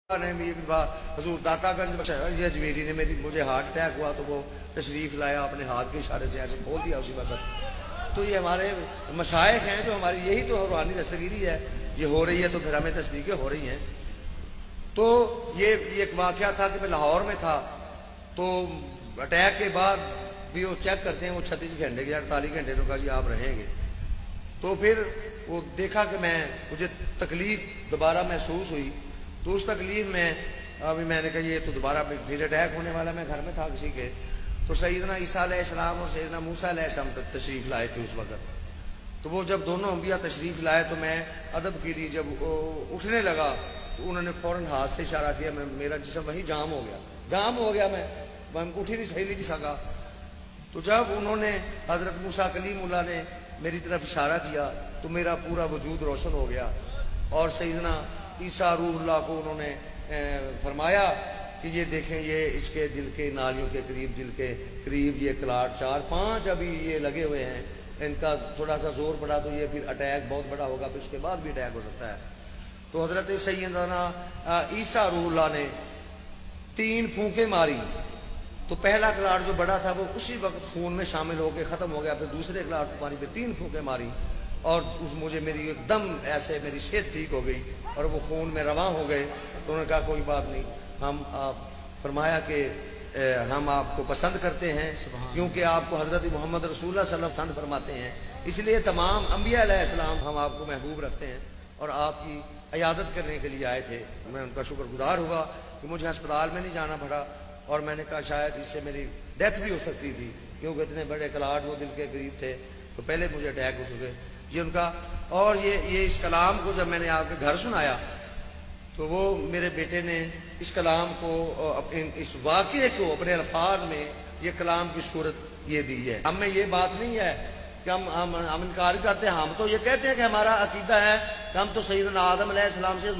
نے بھی ایک بار حضور داتا گنج یہ اجمیری نے مجھے ہارٹ اٹیک ہوا تو وہ تشریف لایا، اپنے ہاتھ کے اشارے سے ایسے کھول دیا اسی وقت۔ تو یہ ہمارے مشائخ ہیں جو ہماری یہی تو روحانی دستگیری ہے، یہ ہو رہی ہے تو پھر ہمیں تصدیقیں ہو رہی ہیں۔ تو یہ ایک واقعہ تھا کہ میں لاہور میں تھا، تو اٹیک کے بعد بھی وہ چیک کرتے ہیں، وہ 36 گھنٹے کے 48 گھنٹے نے کہا جی آپ رہیں گے۔ تو پھر وہ دیکھا کہ مجھے تکلیف دوبارہ محسوس ہوئی، تو اس تکلیف میں ابھی میں نے کہا یہ تو دوبارہ پھر اٹیک ہونے والا، میں گھر میں تھا کسی کے، تو سیدنا عیسیٰ علیہ السلام اور سیدنا موسیٰ علیہ السلام تشریف لائے تھے اس وقت۔ تو وہ جب دونوں انبیاء تشریف لائے تو میں ادب کے لیے جب اٹھنے لگا تو انہوں نے فوراً ہاتھ سے اشارہ کیا، میرا جسم وہیں جام ہو گیا، میں اٹھ ہی نہیں صحیح نہیں سکا۔ تو جب انہوں نے حضرت موسیٰ کلیم اللہ نے میری طرف اشارہ کیا تو میرا پورا وجود روشن ہو گیا، اور سیدنا عیسیٰ روح اللہ کو انہوں نے فرمایا کہ یہ دیکھیں، یہ اس کے دل کے نالیوں کے قریب، دل کے قریب یہ کلاٹ 4-5 ابھی یہ لگے ہوئے ہیں، ان کا تھوڑا سا زور پڑا تو یہ پھر اٹیک بہت بڑا ہوگا، پھر اس کے بعد بھی اٹیک ہو سکتا ہے۔ تو حضرت سیدنا عیسیٰ روح اللہ نے 3 پھونکیں ماری، تو پہلا کلاٹ جو بڑا تھا وہ اسی وقت خون میں شامل ہو کے ختم ہو گیا، پھر دوسرے کلاٹ پانی پہ 3 پھونکیں ماری، اور مجھے میری ایک دم ایسے میری صحت ٹھیک ہو گئی اور وہ خون میں رواں ہو گئے۔ تو انہوں نے کہا کوئی بات نہیں، ہم فرمایا کہ ہم آپ کو پسند کرتے ہیں کیونکہ آپ کو حضرت محمد رسول اللہ صلی اللہ علیہ وسلم پسند فرماتے ہیں، اس لیے تمام انبیاء علیہ السلام ہم آپ کو محبوب رکھتے ہیں اور آپ کی عیادت کرنے کے لیے آئے تھے۔ میں ان کا شکر گزار ہوا کہ مجھے ہسپتال میں نہیں جانا پڑا، اور میں نے کہا شاید اس سے میری ڈیتھ بھی ہو سکتی تھی کیونکہ اتنے بڑے کلاٹ وہ دل کے قریب تھے، تو پہلے مجھے اٹیک ہو چکے یہ ان کا۔ اور یہ اس کلام کو جب میں نے آپ کے گھر سنایا تو وہ میرے بیٹے نے اس کلام کو اس واقعے کو اپنے الفاظ میں یہ کلام کی صورت یہ دی ہے۔ ہم میں یہ بات نہیں ہے کہ ہم انکار کرتے ہیں، ہم تو یہ کہتے ہیں کہ ہمارا عقیدہ ہے کہ ہم تو سیدنا آدم علیہ السلام سے